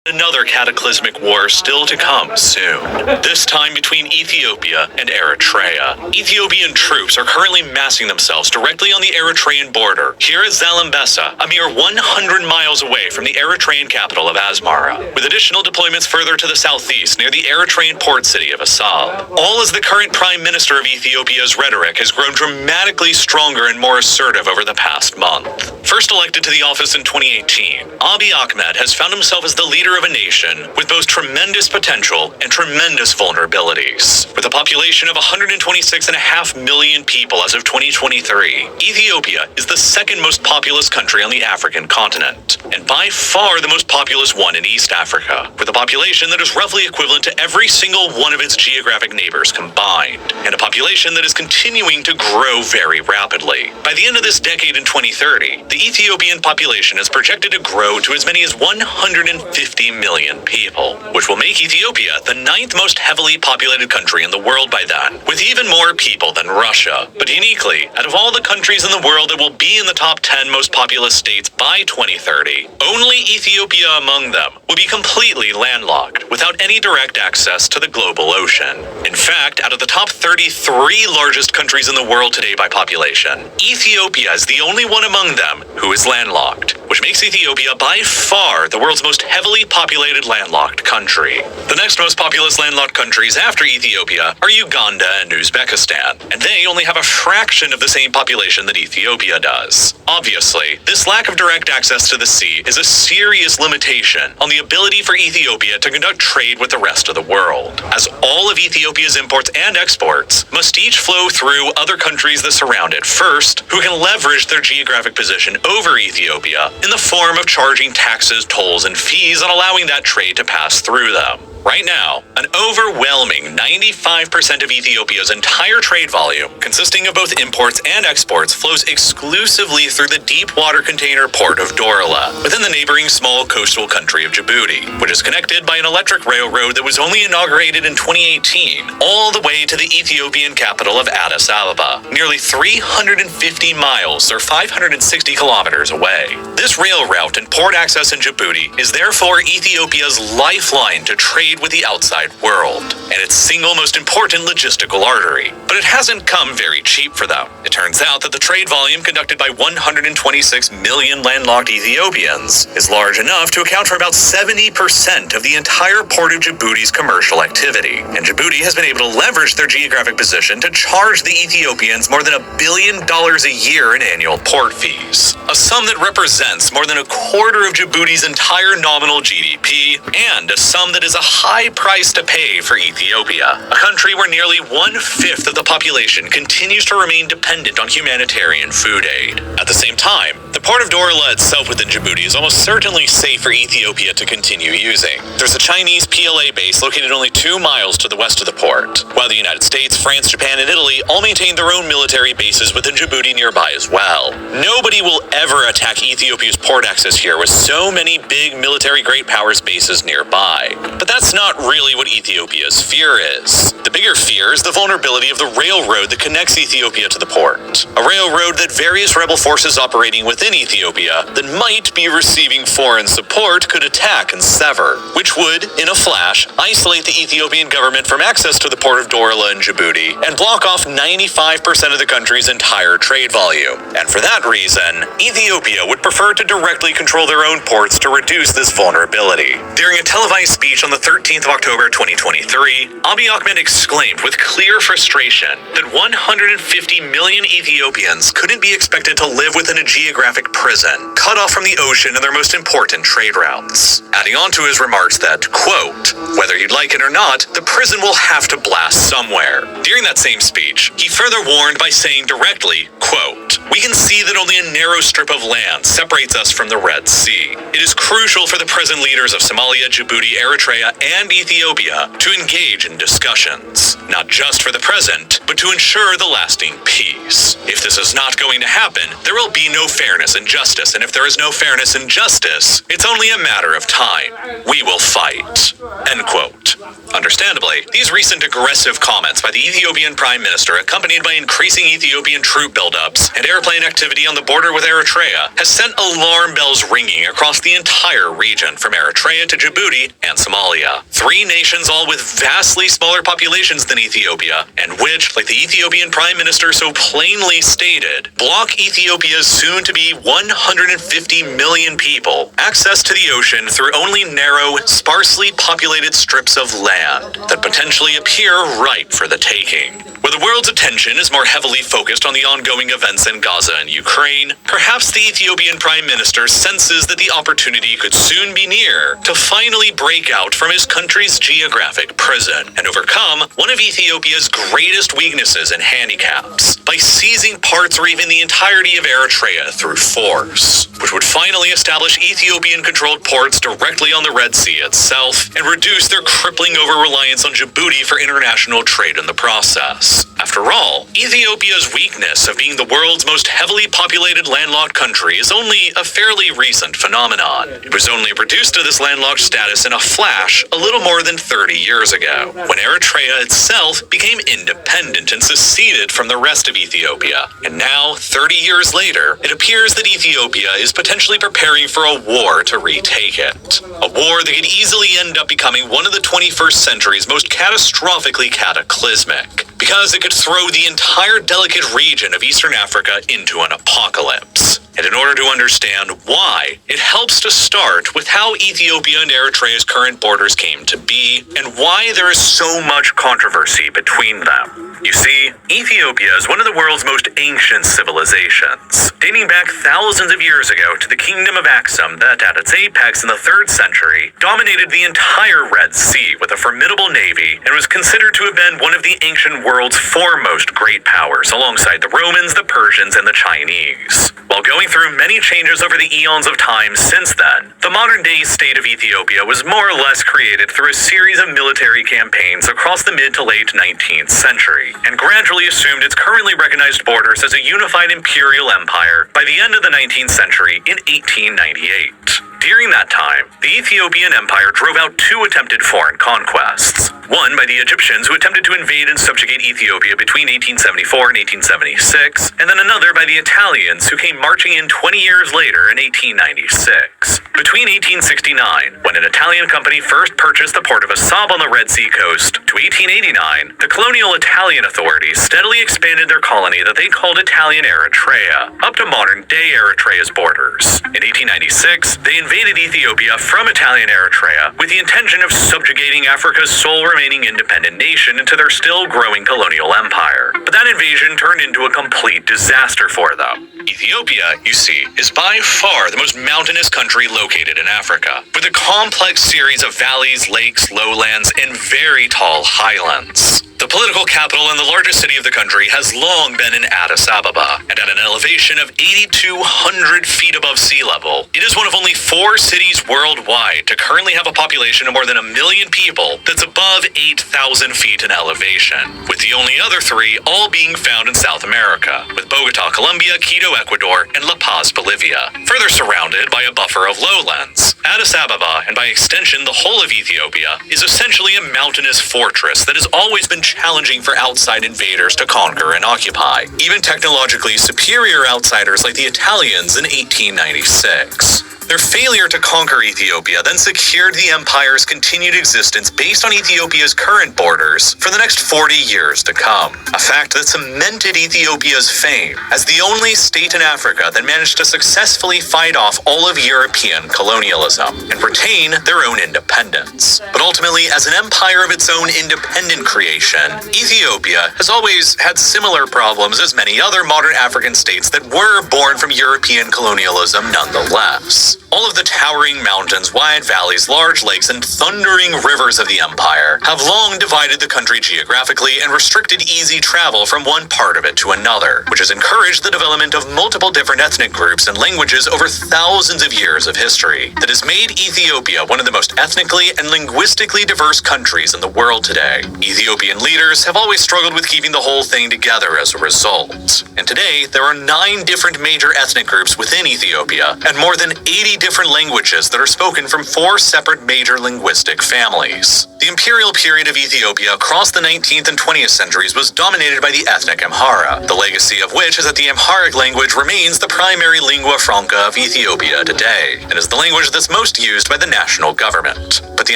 Another cataclysmic war still to come soon, this time between Ethiopia and Eritrea. Ethiopian troops are currently massing themselves directly on the Eritrean border, here at Zalambesa, a mere 100 miles away from the Eritrean capital of Asmara, with additional deployments further to the southeast near the Eritrean port city of Assal. All as the current Prime Minister of Ethiopia's rhetoric has grown dramatically stronger and more assertive over the past month. First elected to the office in 2018, Abiy Ahmed has found himself as the leader of a nation with both tremendous potential and tremendous vulnerabilities. With a population of 126.5 million people as of 2023, Ethiopia is the second most populous country on the African continent, and by far the most populous one in East Africa, with a population that is roughly equivalent to every single one of its geographic neighbors combined, and a population that is continuing to grow very rapidly. By the end of this decade in 2030, the Ethiopian population is projected to grow to as many as 150 million people, which will make Ethiopia the 9th most heavily populated country in the world by then, with even more people than Russia. But uniquely, out of all the countries in the world that will be in the top 10 most populous states by 2030, only Ethiopia among them will be completely landlocked, without any direct access to the global ocean. In fact, out of the top 33 largest countries in the world today by population, Ethiopia is the only one among them who is landlocked, which makes Ethiopia by far the world's most heavily populated landlocked country. The next most populous landlocked countries after Ethiopia are Uganda and Uzbekistan, and they only have a fraction of the same population that Ethiopia does. Obviously, this lack of direct access to the sea is a serious limitation on the ability for Ethiopia to conduct trade with the rest of the world, as all of Ethiopia's imports and exports must each flow through other countries that surround it first, who can leverage their geographic position over Ethiopia in the form of charging taxes, tolls, and fees on allowing that trade to pass through them. Right now, an overwhelming 95% of Ethiopia's entire trade volume, consisting of both imports and exports, flows exclusively through the deep water container port of Dorala, within the neighboring small coastal country of Djibouti, which is connected by an electric railroad that was only inaugurated in 2018, all the way to the Ethiopian capital of Addis Ababa, nearly 350 miles or 560 kilometers away. This rail route and port access in Djibouti is therefore Ethiopia's lifeline to trade with the outside world, and its single most important logistical artery. But it hasn't come very cheap for them. It turns out that the trade volume conducted by 126 million landlocked Ethiopians is large enough to account for about 70% of the entire port of Djibouti's commercial activity, and Djibouti has been able to leverage their geographic position to charge the Ethiopians more than $1 billion a year in annual port fees, a sum that represents more than a quarter of Djibouti's entire nominal GDP, and a sum that is a high price to pay for Ethiopia, a country where nearly 1/5 of the population continues to remain dependent on humanitarian food aid. At the same time, the port of Dorala itself within Djibouti is almost certainly safe for Ethiopia to continue using. There's a Chinese PLA base located only 2 miles to the west of the port, while the United States, France, Japan, and Italy all maintain their own military bases within Djibouti nearby as well. Nobody will ever attack Ethiopia's port access here with so many big military great powers bases nearby. But that's not really what Ethiopia's fear is. The bigger fear is the vulnerability of the railroad that connects Ethiopia to the port. A railroad that various rebel forces operating within Ethiopia that might be receiving foreign support could attack and sever, which would, in a flash, isolate the Ethiopian government from access to the port of Dorala in Djibouti and block off 95% of the country's entire trade volume. And for that reason, Ethiopia would prefer to directly control their own ports to reduce this vulnerability. During a televised speech on the 13th of October 2023, Abiy Ahmed exclaimed with clear frustration that 150 million Ethiopians couldn't be expected to live within a geographic prison, cut off from the ocean and their most important trade routes. Adding on to his remarks that, quote, "Whether you'd like it or not, the prison will have to blast somewhere." During that same speech, he further warned by saying directly, quote, "We can see that only a narrow strip of land separates us from the Red Sea. It is crucial for the present leaders of Somalia, Djibouti, Eritrea, and Ethiopia to engage in discussions, not just for the present, but to ensure the lasting peace. If this is not going to happen, there will be no fairness and justice, and if there is no fairness and justice, it's only a matter of time. We will fight." End quote. Understandably, these recent aggressive comments by the Ethiopian Prime Minister, accompanied by increasing Ethiopian troop buildups and airplane activity on the border with Eritrea, has sent alarm bells ringing across the entire region, from Eritrea to Djibouti and Somalia. Three nations all with vastly smaller populations than Ethiopia, and which, like the Ethiopian Prime Minister so plainly stated, block Ethiopia's soon-to-be 150 million people access to the ocean through only narrow, sparsely populated strips of land that potentially appear ripe for the taking. Where the world's attention is more heavily focused on the ongoing events in Gaza and Ukraine, perhaps the Ethiopian Prime Minister senses that the opportunity could soon be near to finally break out from his country's geographic prison and overcome one of Ethiopia's greatest weaknesses and handicaps by seizing parts or even the entirety of Eritrea through force, which would finally establish Ethiopian-controlled ports directly on the Red Sea itself and reduce their crippling over-reliance on Djibouti for international trade in the process. After all, Ethiopia's weakness of being the world's most heavily populated landlocked country is only a fairly recent phenomenon. It was only reduced to this landlocked status in a flash a little more than 30 years ago, when Eritrea itself became independent and seceded from the rest of Ethiopia. And now, 30 years later, it appears that Ethiopia is potentially preparing for a war to retake it. A war that could easily end up becoming one of the 21st century's most catastrophically cataclysmic, because it could throw the entire delicate region of Eastern Africa into an apocalypse. And in order to understand why, it helps to start with how Ethiopia and Eritrea's current borders came to be, and why there is so much controversy between them. You see, Ethiopia is one of the world's most ancient civilizations, dating back thousands of years ago to the kingdom of Aksum that, at its apex in the 3rd century, dominated the entire Red Sea with a formidable navy and was considered to have been one of the ancient world's foremost great powers, alongside the Romans, the Persians, and the Chinese. While going through many changes over the eons of time since then, the modern-day state of Ethiopia was more or less created through a series of military campaigns across the mid to late 19th century, and gradually assumed its currently recognized borders as a unified imperial empire by the end of the 19th century in 1898. During that time, the Ethiopian Empire drove out 2 attempted foreign conquests. One by the Egyptians, who attempted to invade and subjugate Ethiopia between 1874 and 1876, and then another by the Italians, who came marching in 20 years later in 1896. Between 1869, when an Italian company first purchased the port of Assab on the Red Sea coast, to 1889, the colonial Italian authorities steadily expanded their colony that they called Italian Eritrea, up to modern-day Eritrea's borders. In 1896, they invaded Ethiopia from Italian Eritrea with the intention of subjugating Africa's sole remaining independent nation into their still growing colonial empire. But that invasion turned into a complete disaster for them. Ethiopia, you see, is by far the most mountainous country located in Africa, with a complex series of valleys, lakes, lowlands, and very tall highlands. The political capital and the largest city of the country has long been in Addis Ababa, and at an elevation of 8,200 feet above sea level, it is one of only 4 cities worldwide to currently have a population of more than 1 million people that's above 8,000 feet in elevation, with the only other 3 all being found in South America, with Bogota, Colombia, Quito, Ecuador, and La Paz, Bolivia, further surrounded by a buffer of lowlands. Addis Ababa, and by extension the whole of Ethiopia, is essentially a mountainous fortress that has always been challenging for outside invaders to conquer and occupy, even technologically superior outsiders like the Italians in 1896. Their failure to conquer Ethiopia then secured the empire's continued existence based on Ethiopia's current borders for the next 40 years to come, a fact that cemented Ethiopia's fame as the only state in Africa that managed to successfully fight off all of European colonialism and retain their own independence. But ultimately, as an empire of its own independent creation, Ethiopia has always had similar problems as many other modern African states that were born from European colonialism nonetheless. All of the towering mountains, wide valleys, large lakes, and thundering rivers of the empire have long divided the country geographically and restricted easy travel from one part of it to another, which has encouraged the development of multiple different ethnic groups and languages over thousands of years of history that has made Ethiopia one of the most ethnically and linguistically diverse countries in the world today. Ethiopian leaders have always struggled with keeping the whole thing together as a result. And today, there are 9 different major ethnic groups within Ethiopia and more than 80 different languages that are spoken from 4 separate major linguistic families. The imperial period of Ethiopia across the 19th and 20th centuries was dominated by the ethnic Amhara, the legacy of which is that the Amharic language remains the primary lingua franca of Ethiopia today, and is the language that's most used by the national government. But the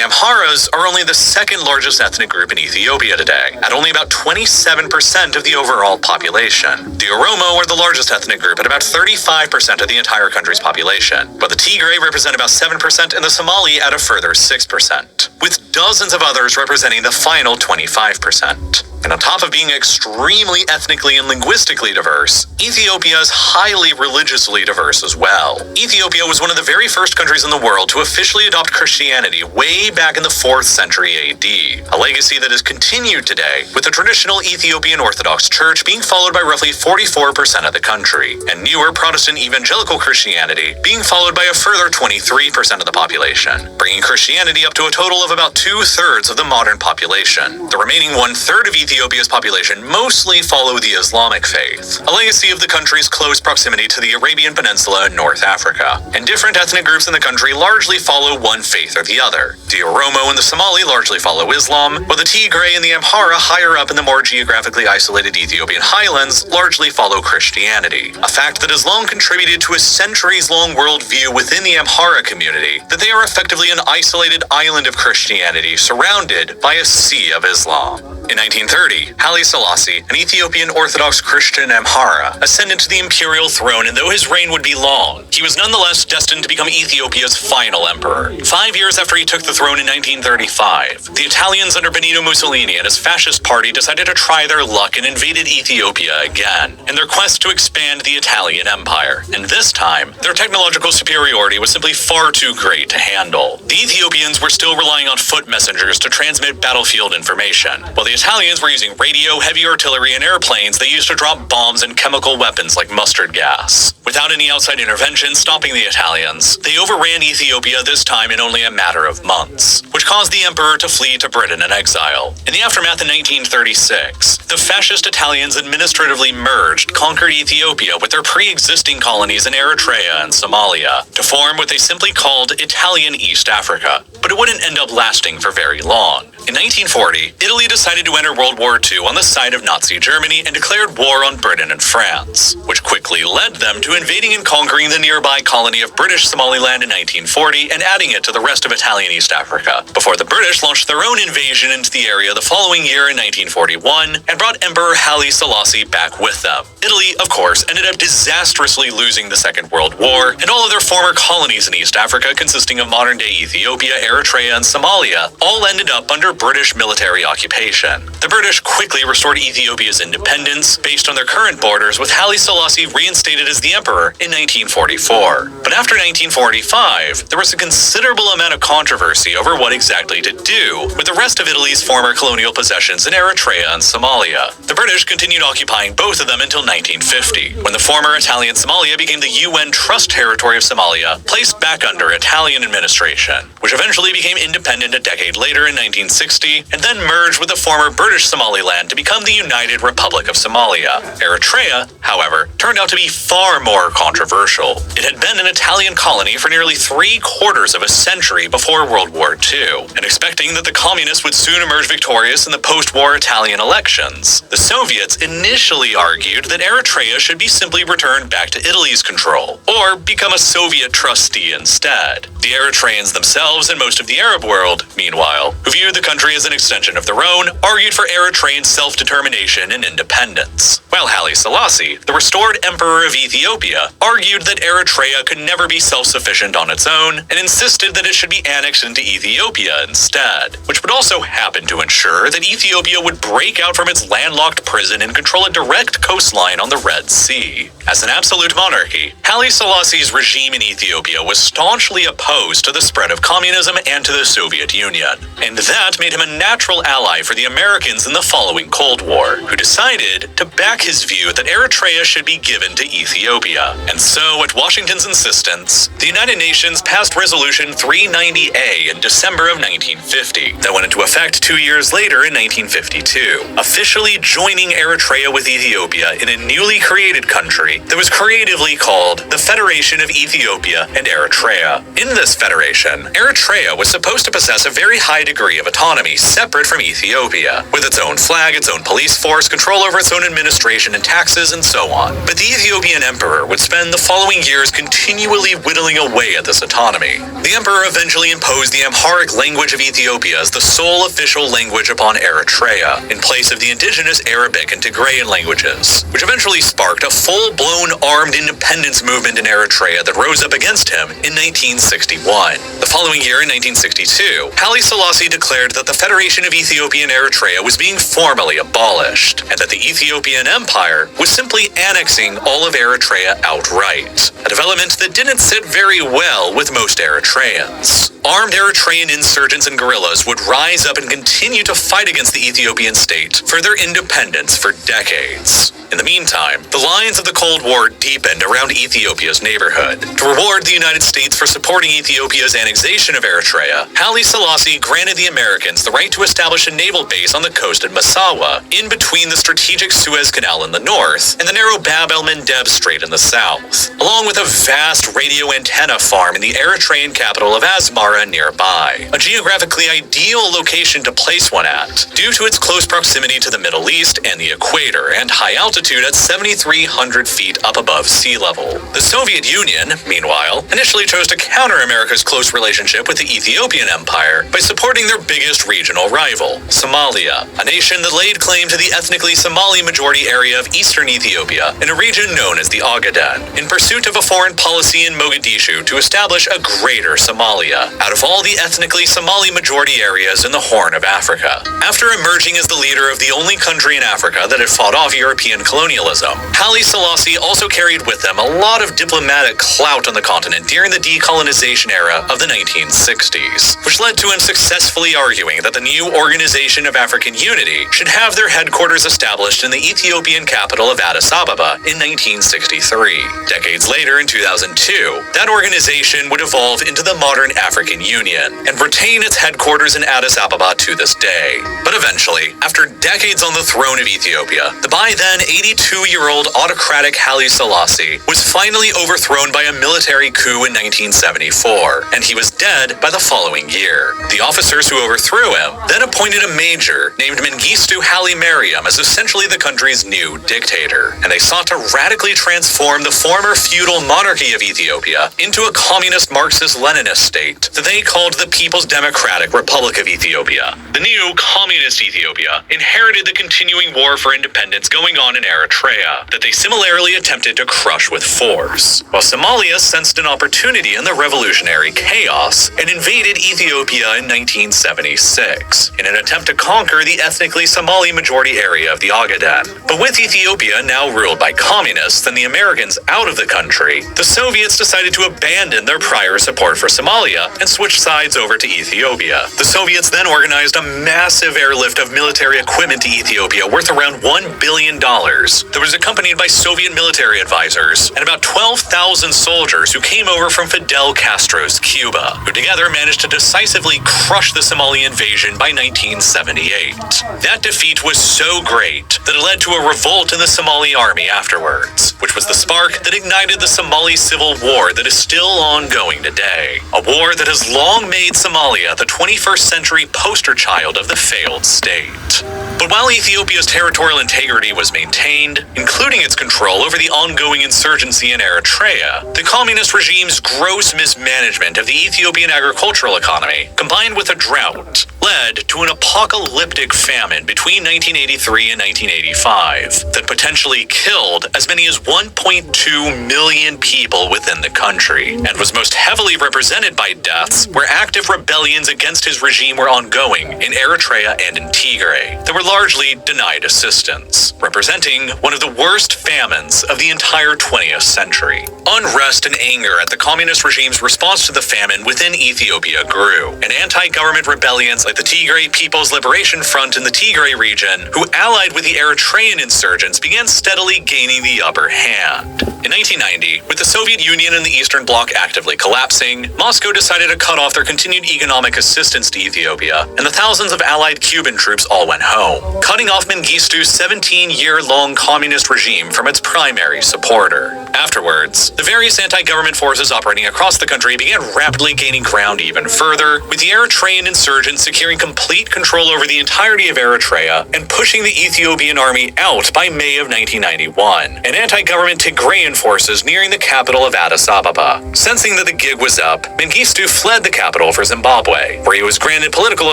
Amharas are only the second largest ethnic group in Ethiopia today, at only about 27% of the overall population. The Oromo are the largest ethnic group at about 35% of the entire country's population, but the Tigray represent about 7% and the Somali at a further 6%, with dozens of others representing the final 25%. And on top of being extremely ethnically and linguistically diverse, Ethiopia is highly religiously diverse as well. Ethiopia was one of the very first countries in the world to officially adopt Christianity way back in the 4th century AD, a legacy that has continued today, with the traditional Ethiopian Orthodox Church being followed by roughly 44% of the country, and newer Protestant evangelical Christianity being followed by a further 23% of the population, bringing Christianity up to a total of about 2/3 of the modern population. The remaining 1/3 of Ethiopia's population mostly follow the Islamic faith, a legacy of the country's close proximity to the Arabian Peninsula and North Africa. And different ethnic groups in the country largely follow one faith or the other. The Oromo and the Somali largely follow Islam, while the Tigray and the Amhara higher up in the more geographically isolated Ethiopian highlands largely follow Christianity, a fact that has long contributed to a centuries-long worldview within the Amhara community that they are effectively an isolated island of Christianity surrounded by a sea of Islam. In 1930, Haile Selassie, an Ethiopian Orthodox Christian Amhara, ascended to the imperial throne, and though his reign would be long, he was nonetheless destined to become Ethiopia's final emperor. 5 years after he took the throne in 1935, the Italians under Benito Mussolini and his fascist party decided to try their luck and invaded Ethiopia again, in their quest to expand the Italian Empire. And this time, their technological superiority was simply far too great to handle. The Ethiopians were still relying on foot messengers to transmit battlefield information, while the Italians were using radio, heavy artillery, and airplanes they used to drop bombs and chemical weapons like mustard gas. Without any outside intervention stopping the Italians, they overran Ethiopia this time in only a matter of months, which caused the emperor to flee to Britain in exile. In the aftermath in 1936, the fascist Italians administratively merged conquered Ethiopia with their pre-existing colonies in Eritrea and Somalia to form what they simply called Italian East Africa, but it wouldn't end up lasting for very long. In 1940, Italy decided to enter World War II on the side of Nazi Germany and declared war on Britain and France, which quickly led them to invading and conquering the nearby colony of British Somaliland in 1940 and adding it to the rest of Italian East Africa, before the British launched their own invasion into the area the following year in 1941 and brought Emperor Haile Selassie back with them. Italy, of course, ended up disastrously losing the Second World War, and all of their former colonies in East Africa, consisting of modern-day Ethiopia, Eritrea, and Somalia, all ended up under British military occupation. The British quickly restored Ethiopia's independence based on their current borders, with Haile Selassie reinstated as the emperor in 1944. But after 1945, there was a considerable amount of controversy over what exactly to do with the rest of Italy's former colonial possessions in Eritrea and Somalia. The British continued occupying both of them until 1950, when the former Italian Somalia became the UN Trust Territory of Somalia, placed back under Italian administration, which eventually became independent a decade later in 1960, and then merged with the former British Somaliland to become the United Republic of Somalia. Eritrea, however, turned out to be far more controversial. It had been an Italian colony for nearly 3/4 of a century before World War II, and expecting that the communists would soon emerge victorious in the post-war Italian elections, the Soviets initially argued that Eritrea should be simply returned back to Italy's control, or become a Soviet trustee instead. The Eritreans themselves themselves and most of the Arab world, meanwhile, who viewed the country as an extension of their own, argued for Eritrean self-determination and independence. While Haile Selassie, the restored emperor of Ethiopia, argued that Eritrea could never be self-sufficient on its own and insisted that it should be annexed into Ethiopia instead, which would also happen to ensure that Ethiopia would break out from its landlocked prison and control a direct coastline on the Red Sea. As an absolute monarchy, Haile Selassie's regime in Ethiopia was staunchly opposed to the spread of communism and to the Soviet Union, and that made him a natural ally for the Americans in the following Cold War, who decided to back his view that Eritrea should be given to Ethiopia. And so, at Washington's insistence, the United Nations passed Resolution 390A in December of 1950, that went into effect 2 years later in 1952, officially joining Eritrea with Ethiopia in a newly created country that was creatively called the Federation of Ethiopia and Eritrea. In this federation, Eritrea was supposed to possess a very high degree of autonomy separate from Ethiopia, with its own flag, its own police force, control over its own administration and taxes, and so on. But the Ethiopian emperor would spend the following years continually whittling away at this autonomy. The emperor eventually imposed the Amharic language of Ethiopia as the sole official language upon Eritrea, in place of the indigenous Arabic and Tigrayan languages, which eventually sparked a full-blown armed independence movement in Eritrea that rose up against him in 1961. The following year, in 1962, Haile Selassie declared that the Federation of Ethiopia and Eritrea was being formally abolished, and that the Ethiopian Empire was simply annexing all of Eritrea outright, a development that didn't sit very well with most Eritreans. Armed Eritrean insurgents and guerrillas would rise up and continue to fight against the Ethiopian state for their independence for decades. In the meantime, the lines of the Cold War deepened around Ethiopia's neighborhood. To reward the United States for supporting Ethiopia's annexation of Eritrea, Haile Selassie granted the Americans the right to establish a naval base on the coast at Massawa, in between the strategic Suez Canal in the north and the narrow Bab el-Mandeb Strait in the south, along with a vast radio antenna farm in the Eritrean capital of Asmara nearby, a geographically ideal location to place one at, due to its close proximity to the Middle East and the equator, and high altitude at 7,300 feet up above sea level. The Soviet Union, meanwhile, initially chose to counter America's close relationship with the Ethiopian Empire by supporting their biggest regional rival, Somalia, a nation that laid claim to the ethnically Somali majority area of eastern Ethiopia in a region known as the Ogaden, in pursuit of a foreign policy in Mogadishu to establish a greater Somalia, out of all the ethnically Somali majority areas in the Horn of Africa. After emerging as the leader of the only country in Africa that had fought off European colonialism, Haile Selassie also carried with them a lot of diplomatic clout on the continent during the decolonization era of the 1960s, which led to him successfully arguing that the new Organization of African Unity should have their headquarters established in the Ethiopian capital of Addis Ababa in 1963. Decades later, in 2002, that organization would evolve into the modern African Union and retain its headquarters in Addis Ababa to this day. But eventually, after decades on the throne of Ethiopia, the by then 82-year-old autocratic Haile Selassie was finally overthrown by a military coup in 1974, and he was dead by the following year. The officers who overthrew him then appointed a major named Mengistu Haile Mariam as essentially the country's new dictator, and they sought to radically transform the former feudal monarchy of Ethiopia into a communist Marxist-Leninist state that they called the People's Democratic Republic of Ethiopia. The new communist Ethiopia inherited the continuing war for independence going on in Eritrea that they similarly attempted to crush with force, while Somalia sensed an opportunity in the revolutionary chaos and invaded Ethiopia in 1976 in an attempt to conquer the ethnically Somali majority area of the Ogaden. But with Ethiopia now ruled by communists and the Americans out of the country, the Soviets decided to abandon their prior support for Somalia and switch sides over to Ethiopia. The Soviets then organized a massive airlift of military equipment to Ethiopia worth around $1 billion that was accompanied by Soviet military advisors and about 12,000 soldiers who came over from Fidel Castro's Cuba, who together managed to decisively crush the Somali invasion by 1978. That defeat was so great that it led to a revolt in the Somali army afterwards, which was the spark that ignited the Somali civil war that is still ongoing today, a war that has long made Somalia the 21st century poster child of the failed state. But while Ethiopia's territorial integrity was maintained, including its control over the ongoing insurgency in Eritrea, the communist regime's gross mismanagement of the Ethiopian agricultural economy, combined with a drought, led to an apocalyptic famine between 1983 and 1985 that potentially killed as many as 1.2 million people within the country, and was most heavily represented by deaths where active rebellions against his regime were ongoing in Eritrea and in Tigray that were largely denied assistance, representing one of the worst famines of the entire 20th century. Unrest and anger at the communist regime's response to the famine within Ethiopia grew, and anti-government rebellions like the Tigray People's Liberation Front in the Tigray region, who allied with the Eritrean insurgents, began steadily gaining the upper hand. In 1990, with the Soviet Union and the Eastern Bloc actively collapsing, Moscow decided to cut off their continued economic assistance to Ethiopia, and the thousands of allied Cuban troops all went home, cutting off Mengistu's 17-year-long communist regime from its primary supporter. Afterwards, the various anti-government forces operating across the country began rapidly gaining ground even further, with the Eritrean insurgents securing complete control over the entirety of Eritrea and pushing the Ethiopian army out by May of 1991, and anti-government Tigrayan forces nearing the capital of Addis Ababa. Sensing that the gig was up, Mengistu fled the capital for Zimbabwe, where he was granted political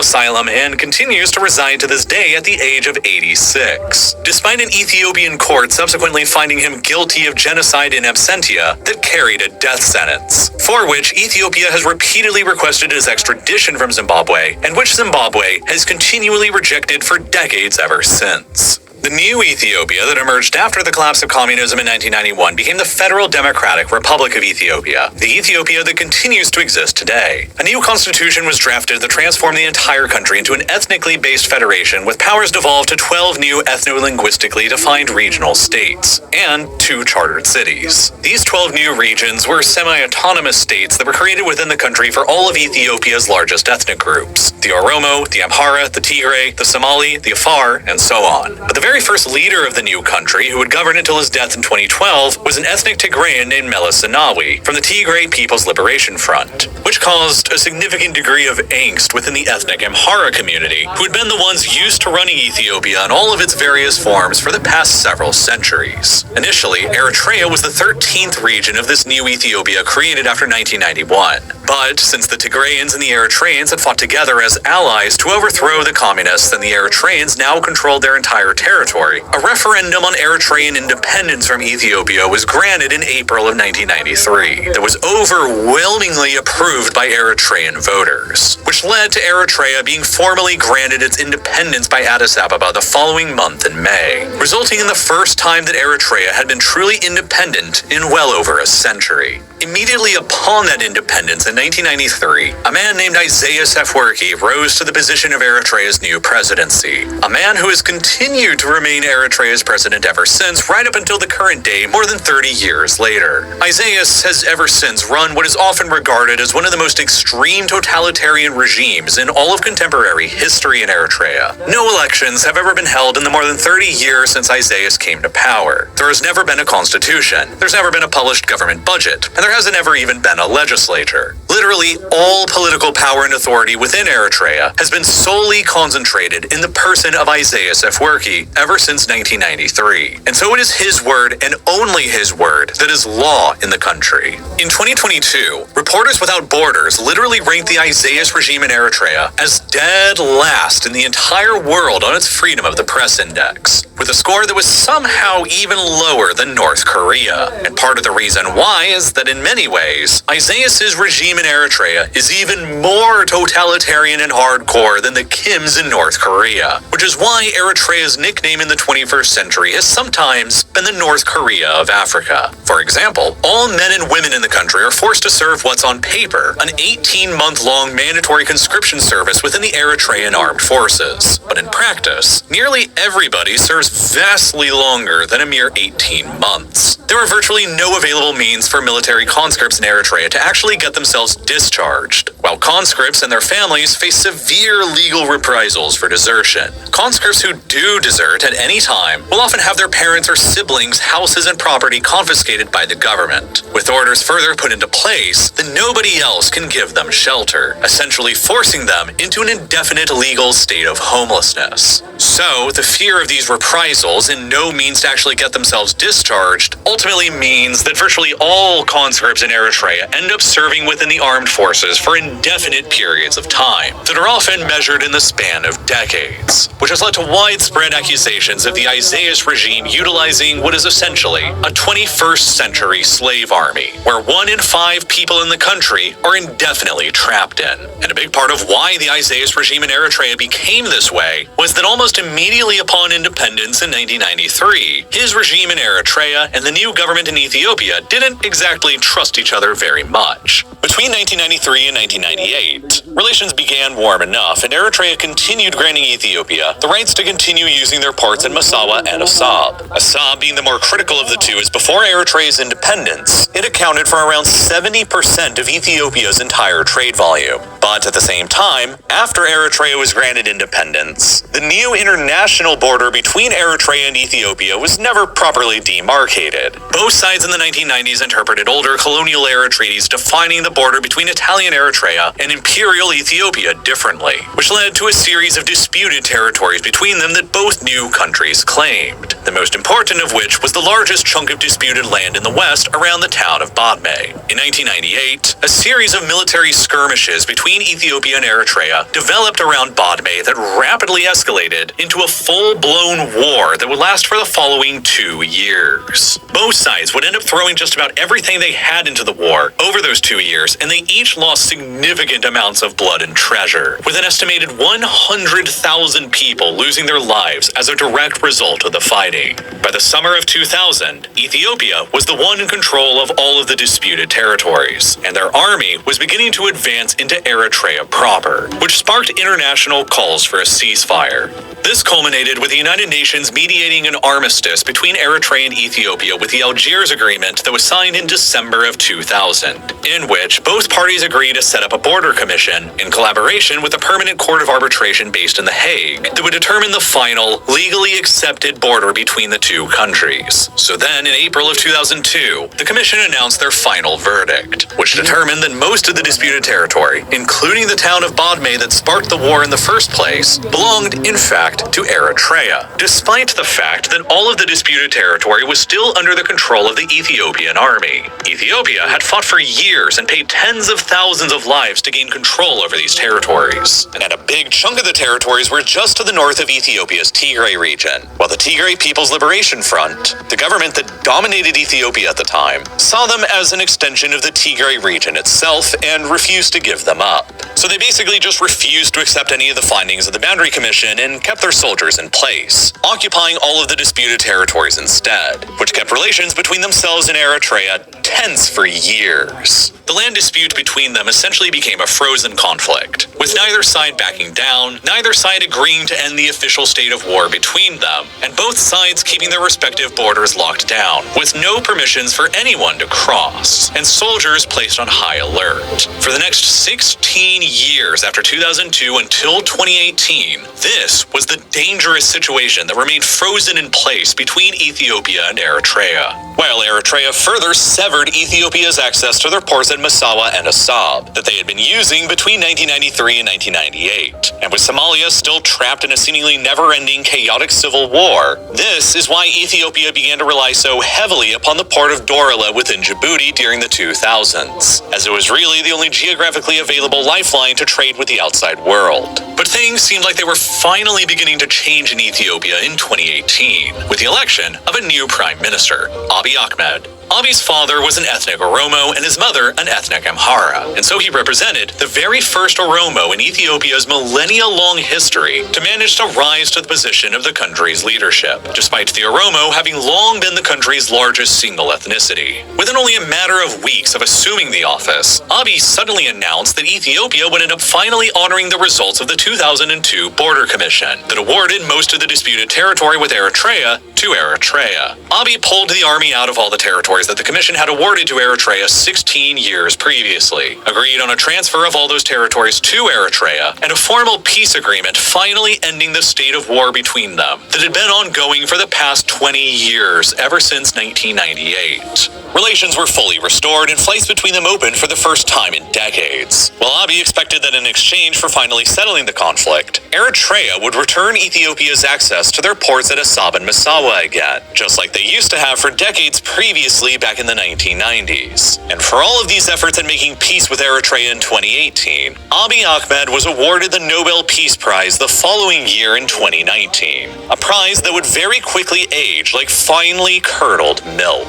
asylum and continues to reside to this day at the age of 86, despite an Ethiopian court subsequently finding him guilty of genocide in absentia that carried a death sentence, for which Ethiopia has repeatedly requested his extradition from Zimbabwe, and which Zimbabwe has continually rejected for decades ever since. The new Ethiopia that emerged after the collapse of communism in 1991 became the Federal Democratic Republic of Ethiopia, the Ethiopia that continues to exist today. A new constitution was drafted that transformed the entire country into an ethnically based federation with powers devolved to 12 new ethno-linguistically defined regional states, and 2 chartered cities. These 12 new regions were semi-autonomous states that were created within the country for all of Ethiopia's largest ethnic groups: the Oromo, the Amhara, the Tigray, the Somali, the Afar, and so on. But the very first leader of the new country, who would govern until his death in 2012, was an ethnic Tigrayan named Meles Zenawi from the Tigray People's Liberation Front, which caused a significant degree of angst within the ethnic Amhara community, who had been the ones used to running Ethiopia in all of its various forms for the past several centuries. Initially, Eritrea was the 13th region of this new Ethiopia created after 1991. But since the Tigrayans and the Eritreans had fought together as allies to overthrow the communists, and the Eritreans now controlled their entire territory, a referendum on Eritrean independence from Ethiopia was granted in April of 1993 that was overwhelmingly approved by Eritrean voters, which led to Eritrea being formally granted its independence by Addis Ababa the following month in May, resulting in the first time that Eritrea had been truly independent in well over a century. Immediately upon that independence in 1993, a man named Isaias Afwerki rose to the position of Eritrea's new presidency, a man who has continued to remain Eritrea's president ever since, right up until the current day, more than 30 years later. Isaias has ever since run what is often regarded as one of the most extreme totalitarian regimes in all of contemporary history in Eritrea. No elections have ever been held in the more than 30 years since Isaias came to power. There has never been a constitution, there's never been a published government budget, and there hasn't ever even been a legislature. Literally all political power and authority within Eritrea has been solely concentrated in the person of Isaias Afwerki ever since 1993. And so it is his word, and only his word, that is law in the country. In 2022, Reporters Without Borders literally ranked the Isaias regime in Eritrea as dead last in the entire world on its Freedom of the Press Index, with a score that was somehow even lower than North Korea. And part of the reason why is that in many ways, Isaias' regime in Eritrea is even more totalitarian and hardcore than the Kims in North Korea, which is why Eritrea's nickname in the 21st century has sometimes been the North Korea of Africa. For example, all men and women in the country are forced to serve what's on paper an 18-month-long mandatory conscription service within the Eritrean armed forces. But in practice, nearly everybody serves vastly longer than a mere 18 months. There are virtually no available means for military conscripts in Eritrea to actually get themselves discharged, while conscripts and their families face severe legal reprisals for desertion. Conscripts who do desert at any time will often have their parents' or siblings' houses and property confiscated by the government, with orders further put into place that nobody else can give them shelter, essentially forcing them into an indefinite legal state of homelessness. So, the fear of these reprisals and no means to actually get themselves discharged ultimately means that virtually all conscripts in Eritrea end up serving within the armed forces for indefinite periods of time that are often measured in the span of decades, which has led to widespread accusations of the Isaias regime utilizing what is essentially a 21st century slave army, where 1 in 5 people in the country are indefinitely trapped in. And a big part of why the Isaias regime in Eritrea became this way was that almost immediately upon independence in 1993, his regime in Eritrea and the new government in Ethiopia didn't exactly trust each other very much. Between 1993 and 1998, relations began warm enough, and Eritrea continued granting Ethiopia the rights to continue using their ports in Massawa and Assab. Assab being the more critical of the two, as before Eritrea's independence, it accounted for around 70% of Ethiopia's entire trade volume. But at the same time, after Eritrea was granted independence, the new international border between Eritrea and Ethiopia was never properly demarcated. Both sides in the 1990s interpreted older colonial era treaties defining the border between Italian Eritrea and Imperial Ethiopia differently, which led to a series of disputed territories between them that both new countries claimed, the most important of which was the largest chunk of disputed land in the west around the town of Badme. In 1998, a series of military skirmishes between Ethiopia and Eritrea developed around Badme that rapidly escalated into a full-blown war that would last for the following 2 years. Both sides would end up throwing just about everything they had into the war over those 2 years, and they each lost significant amounts of blood and treasure, with an estimated 100,000 people losing their lives as a direct result of the fighting. By the summer of 2000, Ethiopia was the one in control of all of the disputed territories, and their army was beginning to advance into Eritrea proper, which sparked international calls for a ceasefire. This culminated with the United Nations mediating an armistice between Eritrea and Ethiopia with the Algiers Agreement that was signed in December of 2000, in which both parties agreed to set up a border commission in collaboration with a permanent court of arbitration based in The Hague that would determine the final, legally accepted border between the two countries. So then, in April of 2002, the commission announced their final verdict, which determined that most of the disputed territory, including the town of Badme that sparked the war in the first place, belonged, in fact, to Eritrea, despite the fact that all of the disputed territory was still under the control of the Ethiopian army. Ethiopia had fought for years and paid tens of thousands of lives to gain control over these territories, and a big chunk of the territories were just to the north of Ethiopia's Tigray region, while the Tigray People's Liberation Front, the government that dominated Ethiopia at the time, saw them as an extension of the Tigray region itself and refused to give them up. So they basically just refused to accept any of the findings of the Boundary Commission and kept their soldiers in place, occupying all of the disputed territories instead, which kept relations between themselves and Eritrea tense for years. The land dispute between them essentially became a frozen conflict, with neither side backing down, neither side agreeing to end the official state of war between them, and both sides keeping their respective borders locked down, with no permissions for anyone to cross, and soldiers placed on high alert. For the next 16 years after 2002 until 2018, this was the dangerous situation that remained frozen in place between Ethiopia and Eritrea, while Eritrea further severed Ethiopia's access to their ports at Massawa and Assab that they had been using between 1993 and 1998. And with Somalia still trapped in a seemingly never-ending chaotic civil war, this is why Ethiopia began to rely so heavily upon the port of Dorala within Djibouti during the 2000s, as it was really the only geographically available lifeline to trade with the outside world. But things seemed like they were finally beginning to change in Ethiopia in 2018, with the election of a new prime minister, Abiy Ahmed. Abiy's father was an ethnic Oromo and his mother an ethnic Amhara, and so he represented the very first Oromo in Ethiopia's millennia-long history to manage to rise to the position of the country's leadership, despite the Oromo having long been the country's largest single ethnicity. Within only a matter of weeks of assuming the office, Abiy suddenly announced that Ethiopia would end up finally honoring the results of the 2000 2002 Border Commission that awarded most of the disputed territory with Eritrea to Eritrea. Abiy pulled the army out of all the territories that the commission had awarded to Eritrea 16 years previously, agreed on a transfer of all those territories to Eritrea, and a formal peace agreement finally ending the state of war between them that had been ongoing for the past 20 years, ever since 1998. Relations were fully restored and flights between them opened for the first time in decades. While Abiy expected that in exchange for finally settling the conflict, Eritrea would return Ethiopia's access to their ports at Assab and Massawa again, just like they used to have for decades previously back in the 1990s. And for all of these efforts at making peace with Eritrea in 2018, Abiy Ahmed was awarded the Nobel Peace Prize the following year in 2019, a prize that would very quickly age like finely curdled milk.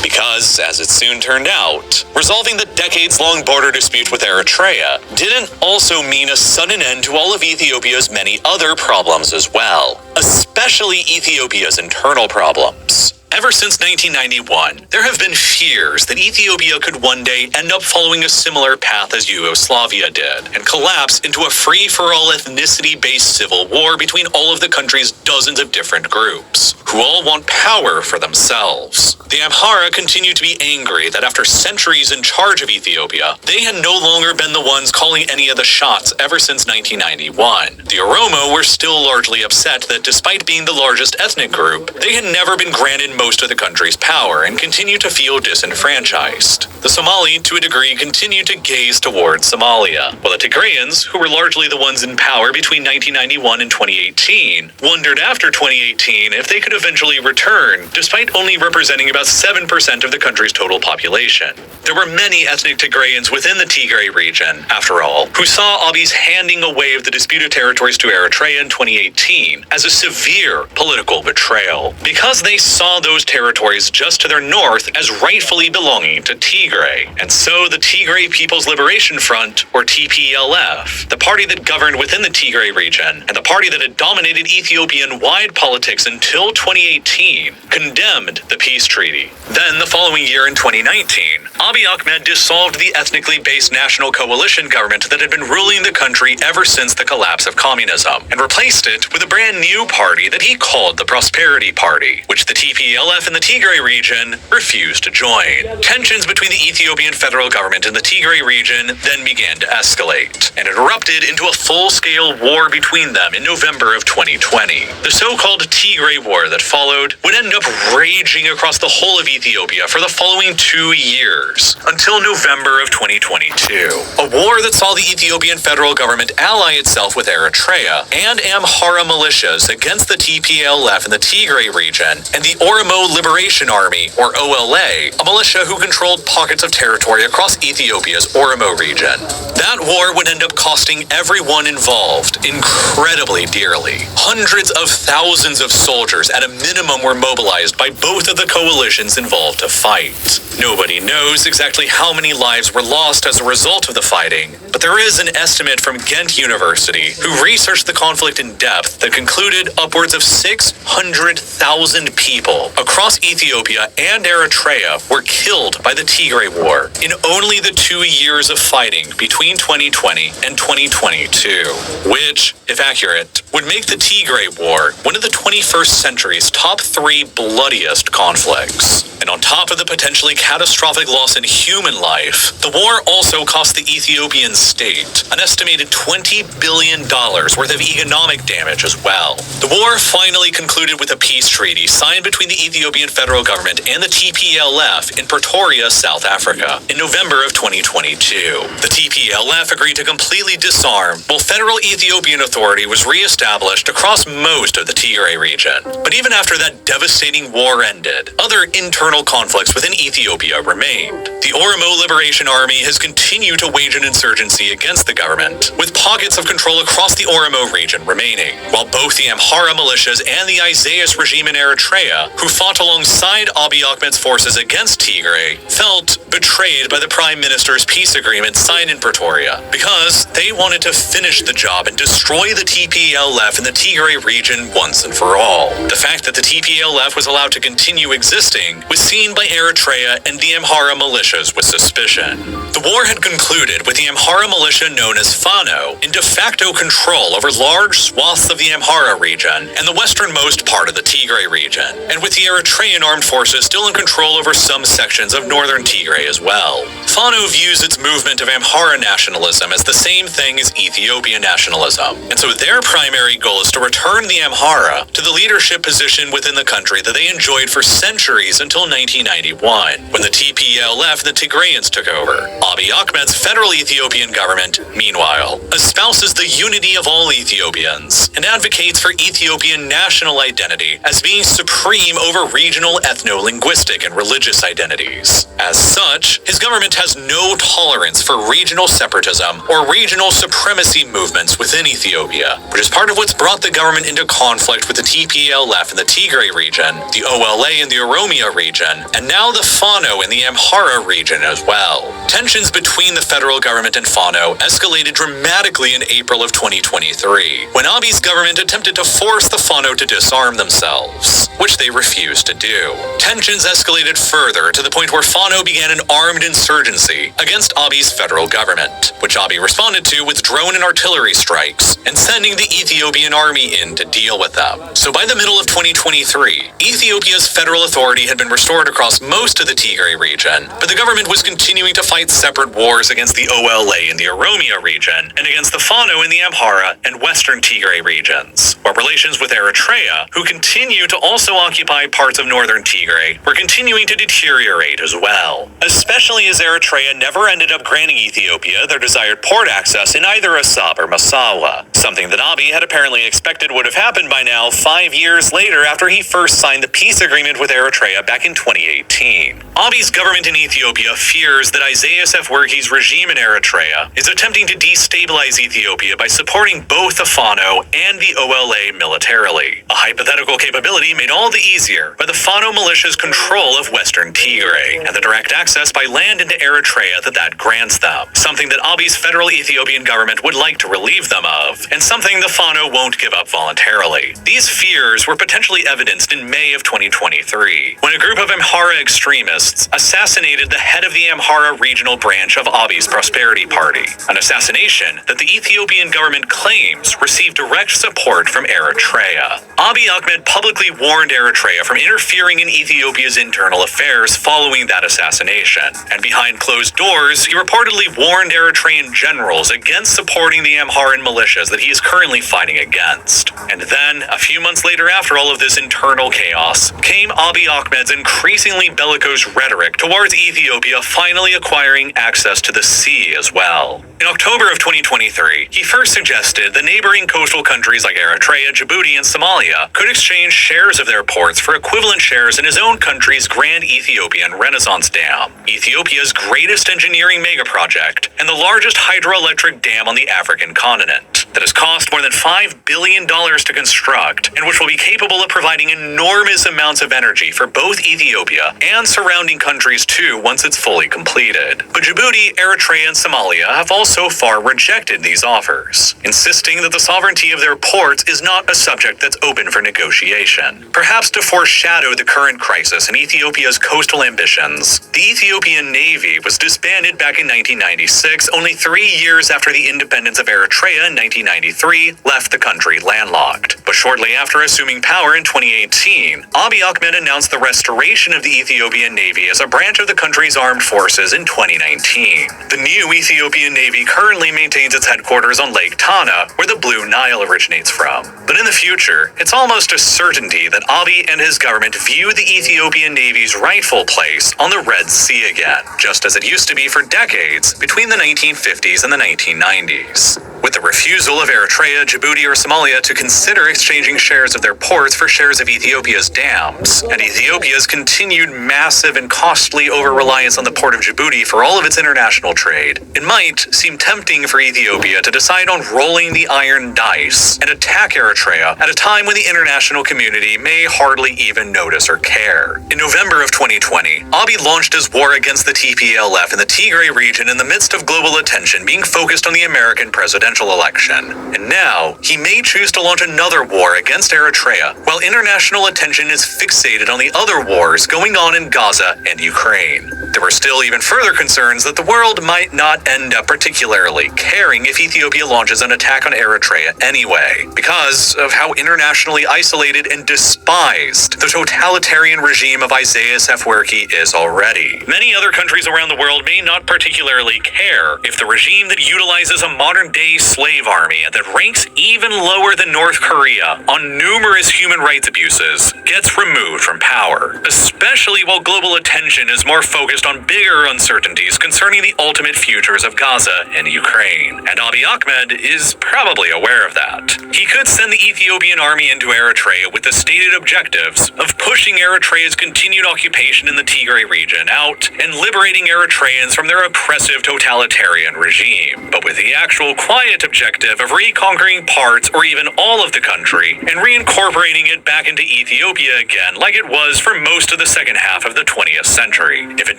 Because, as it soon turned out, resolving the decades-long border dispute with Eritrea didn't also mean a sudden end to all of Ethiopia's many other problems as well, especially Ethiopia's internal problems. Ever since 1991, there have been fears that Ethiopia could one day end up following a similar path as Yugoslavia did, and collapse into a free-for-all ethnicity-based civil war between all of the country's dozens of different groups, who all want power for themselves. The Amhara continue to be angry that after centuries in charge of Ethiopia, they had no longer been the ones calling any of the shots ever since 1991. The Oromo were still largely upset that despite being the largest ethnic group, they had never been granted most of the country's power and continue to feel disenfranchised. The Somali, to a degree, continue to gaze towards Somalia, while the Tigrayans, who were largely the ones in power between 1991 and 2018, wondered after 2018 if they could eventually return, despite only representing about 7% of the country's total population. There were many ethnic Tigrayans within the Tigray region, after all, who saw Abiy's handing away of the disputed territories to Eritrea in 2018 as a severe political betrayal, because they saw those territories just to their north as rightfully belonging to Tigray. And so the Tigray People's Liberation Front, or TPLF, the party that governed within the Tigray region, and the party that had dominated Ethiopian-wide politics until 2018, condemned the peace treaty. Then, the following year in 2019, Abiy Ahmed dissolved the ethnically based national coalition government that had been ruling the country ever since the collapse of communism, and replaced it with a brand new party that he called the Prosperity Party, which the TPLF in the Tigray region refused to join. Tensions between the Ethiopian federal government and the Tigray region then began to escalate, and erupted into a full-scale war between them in November of 2020. The so-called Tigray War that followed would end up raging across the whole of Ethiopia for the following 2 years, until November of 2022. A war that saw the Ethiopian federal government ally itself with Eritrea and Amhara militias against the TPLF in the Tigray region, and the Oromo Liberation Army, or OLA, a militia who controlled pockets of territory across Ethiopia's Oromo region. That war would end up costing everyone involved incredibly dearly. Hundreds of thousands of soldiers at a minimum were mobilized by both of the coalitions involved to fight. Nobody knows exactly how many lives were lost as a result of the fighting, but there is an estimate from Ghent University, who researched the conflict in depth, that concluded upwards of 600,000 people across Ethiopia and Eritrea were killed by the Tigray War in only the 2 years of fighting between 2020 and 2022, which, if accurate, would make the Tigray War one of the 21st century's top 3 bloodiest conflicts. And on top of the potentially catastrophic loss in human life, the war also cost the Ethiopian state an estimated $20 billion worth of economic damage as well. The war finally concluded with a peace treaty signed between the Ethiopian federal government and the TPLF in Pretoria, South Africa, in November of 2022. The TPLF agreed to completely disarm, while federal Ethiopian authority was re-established across most of the Tigray region. But even after that devastating war ended, other internal conflicts within Ethiopia remained. The Oromo Liberation Army has continued to wage an insurgency against the government, with pockets of control across the Oromo region remaining, while both the Amhara militias and the Isaias regime in Eritrea, who fought alongside Abiy Ahmed's forces against Tigray, felt betrayed by the Prime Minister's peace agreement signed in Pretoria Equatoria, because they wanted to finish the job and destroy the TPLF in the Tigray region once and for all. The fact that the TPLF was allowed to continue existing was seen by Eritrea and the Amhara militias with suspicion. The war had concluded with the Amhara militia known as Fano in de facto control over large swaths of the Amhara region and the westernmost part of the Tigray region, and with the Eritrean armed forces still in control over some sections of northern Tigray as well. Fano views its movement of Amhara nationalism as the same thing as Ethiopian nationalism, and so their primary goal is to return the Amhara to the leadership position within the country that they enjoyed for centuries until 1991, when the TPLF and the Tigrayans took over. Abiy Ahmed's federal Ethiopian government, meanwhile, espouses the unity of all Ethiopians and advocates for Ethiopian national identity as being supreme over regional ethno-linguistic and religious identities. As such, his government has no tolerance for regional separatism or regional supremacy movements within Ethiopia, which is part of what's brought the government into conflict with the TPLF in the Tigray region, the OLA in the Oromia region, and now the Fano in the Amhara region as well. Tensions between the federal government and Fano escalated dramatically in April of 2023, when Abiy's government attempted to force the Fano to disarm themselves, which they refused to do. Tensions escalated further to the point where Fano began an armed insurgency against Abiy's federal government, which Abiy responded to with drone and artillery strikes and sending the Ethiopian army in to deal with them. So by the middle of 2023, Ethiopia's federal authority had been restored across most of the Tigray region, but the government was continuing to fight separate wars against the OLA in the Oromia region and against the Fano in the Amhara and western Tigray regions, while relations with Eritrea, who continue to also occupy parts of northern Tigray, were continuing to deteriorate as well, especially as Eritrea never ended up granting Ethiopia their desired port access in either Assab or Massawa, something that Abiy had apparently expected would have happened by now 5 years later after he first signed the peace agreement with Eritrea back in 2018. Abiy's government in Ethiopia fears that Isaias Afwerki's regime in Eritrea is attempting to destabilize Ethiopia by supporting both the Fano and the OLA militarily, a hypothetical capability made all the easier by the Fano militia's control of western Tigray and the direct access by land into Eritrea that grants them, something that Abiy's federal Ethiopian government would like to relieve them of, and something the Fano won't give up voluntarily. These fears were potentially evidenced in May of 2023, when a group of Amhara extremists assassinated the head of the Amhara regional branch of Abiy's Prosperity Party, an assassination that the Ethiopian government claims received direct support from Eritrea. Abiy Ahmed publicly warned Eritrea from interfering in Ethiopia's internal affairs following that assassination, and behind closed doors, he reportedly warned Eritrean generals against supporting the Amharan militias that he is currently fighting against. And then, a few months later after all of this internal chaos, came Abiy Ahmed's increasingly bellicose rhetoric towards Ethiopia finally acquiring access to the sea as well. In October of 2023, he first suggested the neighboring coastal countries like Eritrea, Djibouti, and Somalia could exchange shares of their ports for equivalent shares in his own country's Grand Ethiopian Renaissance Dam, Ethiopia's greatest engineering megaproject and the largest hydroelectric dam on the African continent, that has cost more than $5 billion to construct and which will be capable of providing enormous amounts of energy for both Ethiopia and surrounding countries too once it's fully completed. But Djibouti, Eritrea, and Somalia have all so far rejected these offers, insisting that the sovereignty of their ports is not a subject that's open for negotiation. Perhaps to foreshadow the current crisis in Ethiopia's coastal ambitions, the Ethiopian Navy was disbanded back in 1996, only 3 years after the independence of Eritrea in 1993 left the country landlocked. But shortly after assuming power in 2018, Abiy Ahmed announced the restoration of the Ethiopian Navy as a branch of the country's armed forces in 2019. The new Ethiopian Navy currently maintains its headquarters on Lake Tana, where the Blue Nile originates from. But in the future, it's almost a certainty that Abiy and his government view the Ethiopian Navy's rightful place on the Red Sea again, just as it used to be for decades between the 1950s and the 1990s. With the refusal of Eritrea, Djibouti, or Somalia to consider exchanging shares of their ports for shares of Ethiopia's dams, and Ethiopia's continued massive and costly over-reliance on the port of Djibouti for all of its international trade, it might seem tempting for Ethiopia to decide on rolling the iron dice and attack Eritrea at a time when the international community may hardly even notice or care. In November of 2020, Abiy launched his war against the TPLF in the Tigray region in the midst of global attention being focused on the American presidential election. And now, he may choose to launch another war against Eritrea, while international attention is fixated on the other wars going on in Gaza and Ukraine. There were still even further concerns that the world might not end up particularly caring if Ethiopia launches an attack on Eritrea anyway, because of how internationally isolated and despised the totalitarian regime of Isaias Afwerki is already. Many other countries around the world may not particularly care if the regime that utilizes a modern-day slave army and that ranks even lower than North Korea on numerous human rights abuses gets removed from power, especially while global attention is more focused on bigger uncertainties concerning the ultimate futures of Gaza and Ukraine. And Abiy Ahmed is probably aware of that. He could send the Ethiopian army into Eritrea with the stated objectives of pushing Eritrea's continued occupation in the Tigray region out and liberating Eritreans from their oppressive totalitarian regime, but with the actual quiet objective of reconquering parts or even all of the country and reincorporating it back into Ethiopia again like it was for most of the second half of the 20th century. If it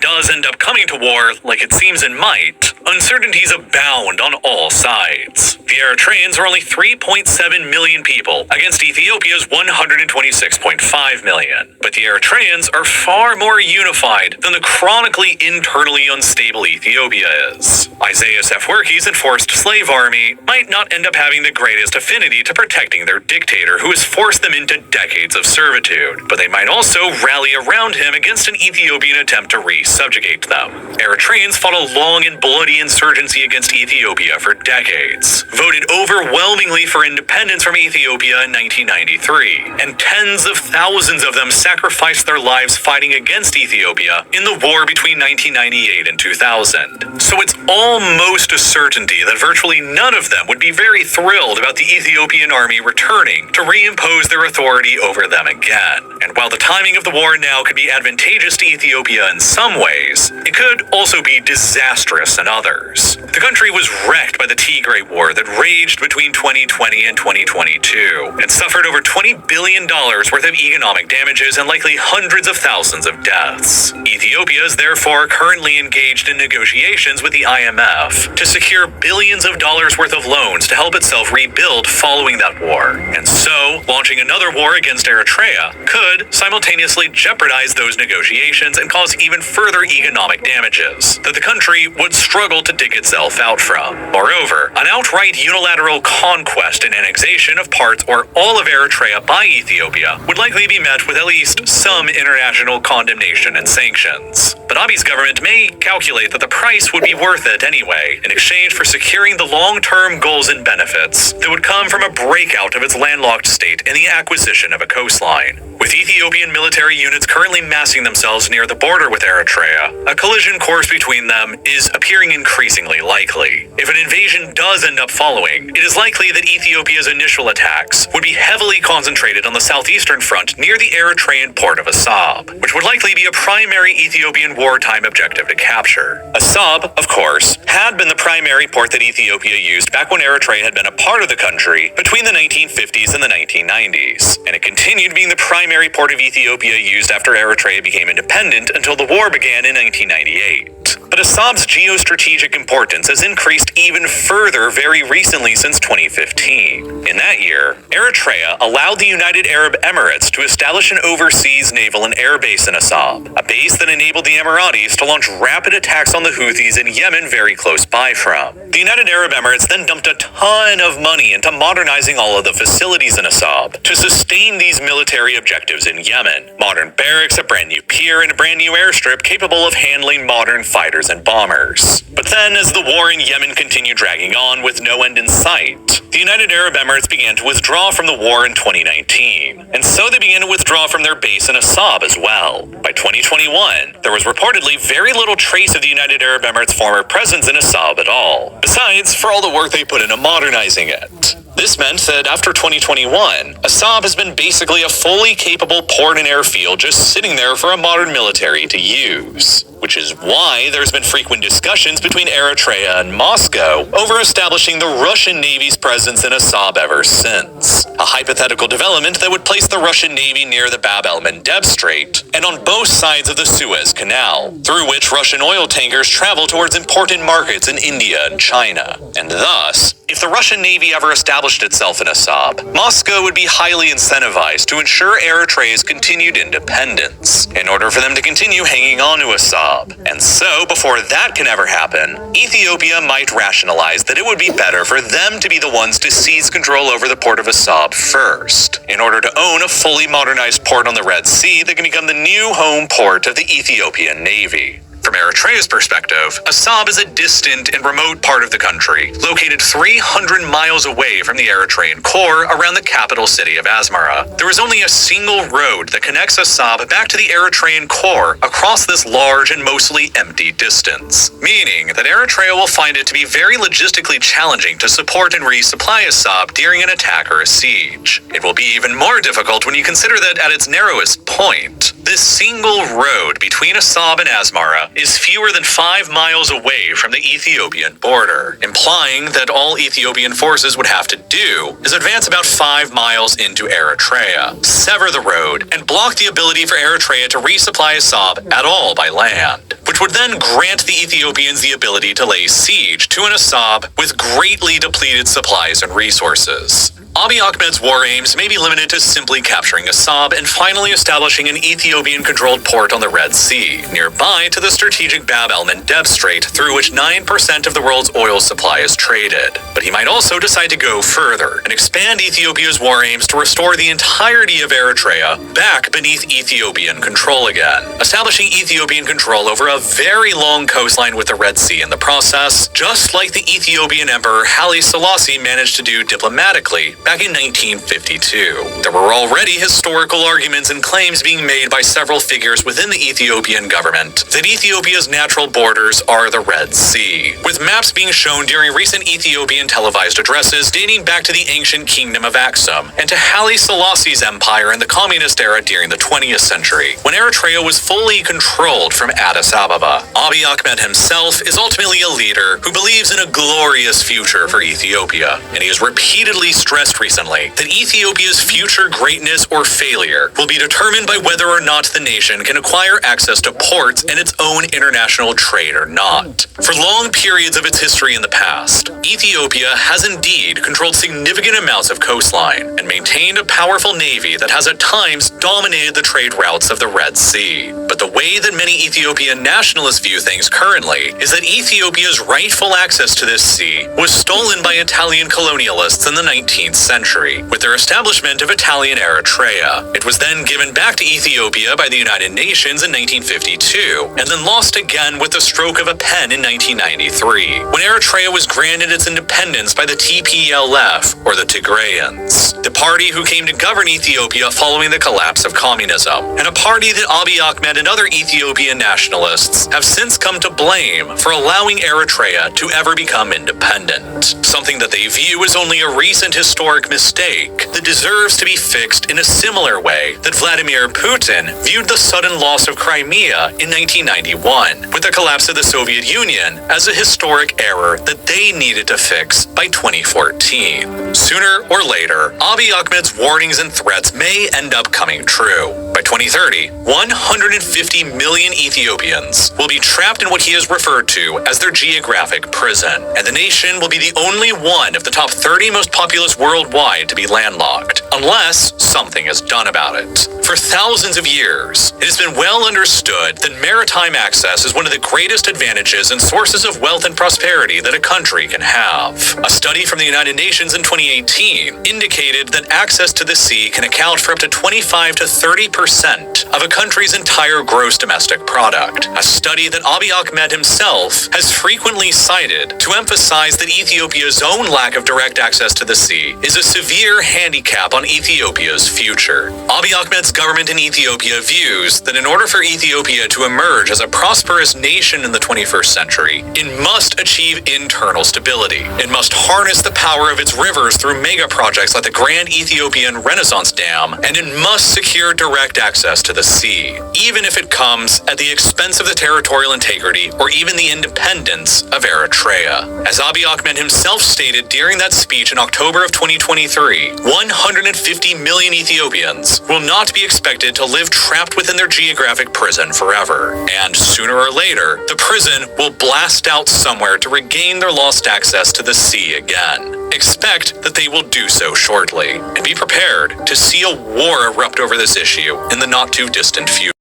does end up coming to war, like it seems it might, uncertainties abound on all sides. The Eritreans are only 3.7 million people against Ethiopia's 126.5 million, but the Eritreans are far more unified than the chronically internally unstable Ethiopia is. Isaias Afwerki's enforced slave army might not end up having the greatest affinity to protecting their dictator who has forced them into decades of servitude, but they might also rally around him against an Ethiopian attempt to re-subjugate them. Eritreans fought a long and bloody insurgency against Ethiopia for decades, voted overwhelmingly for independence from Ethiopia in 1993, and tens of thousands of them sacrificed their lives fighting against Ethiopia in the war between 1998 and 2000. So it's almost a certainty that virtually none of them would be very thrilled about the Ethiopian army returning to reimpose their authority over them again. And while the timing of the war now could be advantageous to Ethiopia in some ways, it could also be disastrous in others. The country was wrecked by the Tigray War that raged between 2020 and 2022, and suffered over $20 billion worth of economic damages and likely hundreds of thousands of deaths. Ethiopia is therefore currently engaged in negotiations with the IMF to secure billions of dollars worth of loans to help itself rebuild following that war. And so, launching another war against Eritrea could simultaneously jeopardize those negotiations and cause even further economic damages that the country would struggle to dig itself out from. Moreover, an outright unilateral conquest and annexation of parts or all of Eritrea by Ethiopia would likely be met with at least some international condemnation and sanctions. But Abiy's government may calculate that the price would be worth it anyway, in exchange for securing the long-term goals and benefits that would come from a breakout of its landlocked state and the acquisition of a coastline. With Ethiopian military units currently massing themselves near the border with Eritrea, a collision course between them is appearing increasingly likely. If an invasion does end up following, it is likely that Ethiopia's initial attacks would be heavily concentrated on the southeastern front near the Eritrean port of Assab, which would likely be a primary Ethiopian wartime objective to capture. Assab, of course, had been the primary port that Ethiopia used back when Eritrea had been a part of the country between the 1950s and the 1990s, and it continued being the primary port of Ethiopia used after Eritrea became independent until the war began in 1998. But Assab's geostrategic importance has increased even further very recently since 2015. In that year, Eritrea allowed the United Arab Emirates to establish an overseas naval and air base in Assab, a base that enabled the Emiratis to launch rapid attacks on the Houthis in Yemen very close by from. The United Arab Emirates then dumped a ton of money into modernizing all of the facilities in Assab to sustain these military objectives in Yemen. Modern barracks, a brand new pier, and a brand new airstrip capable of handling modern fighters and bombers. But then, as the war in Yemen continued dragging on with no end in sight, The United Arab Emirates began to withdraw from the war in 2019, and so they began to withdraw from their base in Assab as well. By 2021, there was reportedly very little trace of the United Arab Emirates' former presence in Assab at all, besides for all the work they put into modernizing it. This meant that after 2021, Assab has been basically a fully capable port and airfield just sitting there for a modern military to use. Which is why there's been frequent discussions between Eritrea and Moscow over establishing the Russian Navy's presence in Assab ever since. A hypothetical development that would place the Russian Navy near the Bab el-Mandeb Strait and on both sides of the Suez Canal, through which Russian oil tankers travel towards important markets in India and China. And thus, if the Russian Navy ever established itself in Assab, Moscow would be highly incentivized to ensure Eritrea's continued independence, in order for them to continue hanging on to Assab. And so, before that can ever happen, Ethiopia might rationalize that it would be better for them to be the ones to seize control over the port of Assab first, in order to own a fully modernized port on the Red Sea that can become the new home port of the Ethiopian Navy. From Eritrea's perspective, Assab is a distant and remote part of the country, located 300 miles away from the Eritrean core around the capital city of Asmara. There is only a single road that connects Assab back to the Eritrean core across this large and mostly empty distance, meaning that Eritrea will find it to be very logistically challenging to support and resupply Assab during an attack or a siege. It will be even more difficult when you consider that at its narrowest point, this single road between Assab and Asmara is fewer than 5 miles away from the Ethiopian border, implying that all Ethiopian forces would have to do is advance about 5 miles into Eritrea, sever the road, and block the ability for Eritrea to resupply Assab at all by land, which would then grant the Ethiopians the ability to lay siege to an Assab with greatly depleted supplies and resources. Abiy Ahmed's war aims may be limited to simply capturing Assab and finally establishing an Ethiopian-controlled port on the Red Sea, nearby to the strategic Bab el-Mandeb Strait, through which 9% of the world's oil supply is traded. But he might also decide to go further and expand Ethiopia's war aims to restore the entirety of Eritrea back beneath Ethiopian control again, establishing Ethiopian control over a very long coastline with the Red Sea in the process, just like the Ethiopian Emperor Haile Selassie managed to do diplomatically back in 1952. There were already historical arguments and claims being made by several figures within the Ethiopian government that Ethiopia's natural borders are the Red Sea, with maps being shown during recent Ethiopian televised addresses dating back to the ancient kingdom of Aksum and to Haile Selassie's empire in the communist era during the 20th century, when Eritrea was fully controlled from Addis Ababa. Abiy Ahmed himself is ultimately a leader who believes in a glorious future for Ethiopia, and he has repeatedly stressed recently that Ethiopia's future greatness or failure will be determined by whether or not the nation can acquire access to ports and its own international trade or not. For long periods of its history in the past, Ethiopia has indeed controlled significant amounts of coastline and maintained a powerful navy that has at times dominated the trade routes of the Red Sea. But the way that many Ethiopian nationalists view things currently is that Ethiopia's rightful access to this sea was stolen by Italian colonialists in the 19th century, with their establishment of Italian Eritrea. It was then given back to Ethiopia by the United Nations in 1952, and then lost again with the stroke of a pen in 1993, when Eritrea was granted its independence by the TPLF, or the Tigrayans, the party who came to govern Ethiopia following the collapse of communism, and a party that Abiy Ahmed and other Ethiopian nationalists have since come to blame for allowing Eritrea to ever become independent, something that they view as only a recent historic mistake that deserves to be fixed in a similar way that Vladimir Putin viewed the sudden loss of Crimea in 1991, with the collapse of the Soviet Union, as a historic error that they needed to fix by 2014. Sooner or later, Abiy Ahmed's warnings and threats may end up coming true. By 2030, 150 million Ethiopians will be trapped in what he has referred to as their geographic prison, and the nation will be the only one of the top 30 most populous worldwide to be landlocked, unless something is done about it. For thousands of years, it has been well understood that maritime access is one of the greatest advantages and sources of wealth and prosperity that a country can have. A study from the United Nations in 2018 indicated that access to the sea can account for up to 25 to 30% of a country's entire gross domestic product. A study that Abiy Ahmed himself has frequently cited to emphasize that Ethiopia's own lack of direct access to the sea is a severe handicap on Ethiopia's future. Abiy Ahmed's government in Ethiopia views that in order for Ethiopia to emerge as a prosperous nation in the 21st century, it must achieve internal stability. It must harness the power of its rivers through mega projects like the Grand Ethiopian Renaissance Dam, and it must secure direct access to the sea, even if it comes at the expense of the territorial integrity or even the independence of Eritrea. As Abiy Ahmed himself stated during that speech in October of 2023, 150 million Ethiopians will not be expected to live trapped within their geographic prison forever. And sooner or later, the prison will blast out somewhere to regain their lost access to the sea again. Expect that they will do so shortly, and be prepared to see a war erupt over this issue in the not too distant future.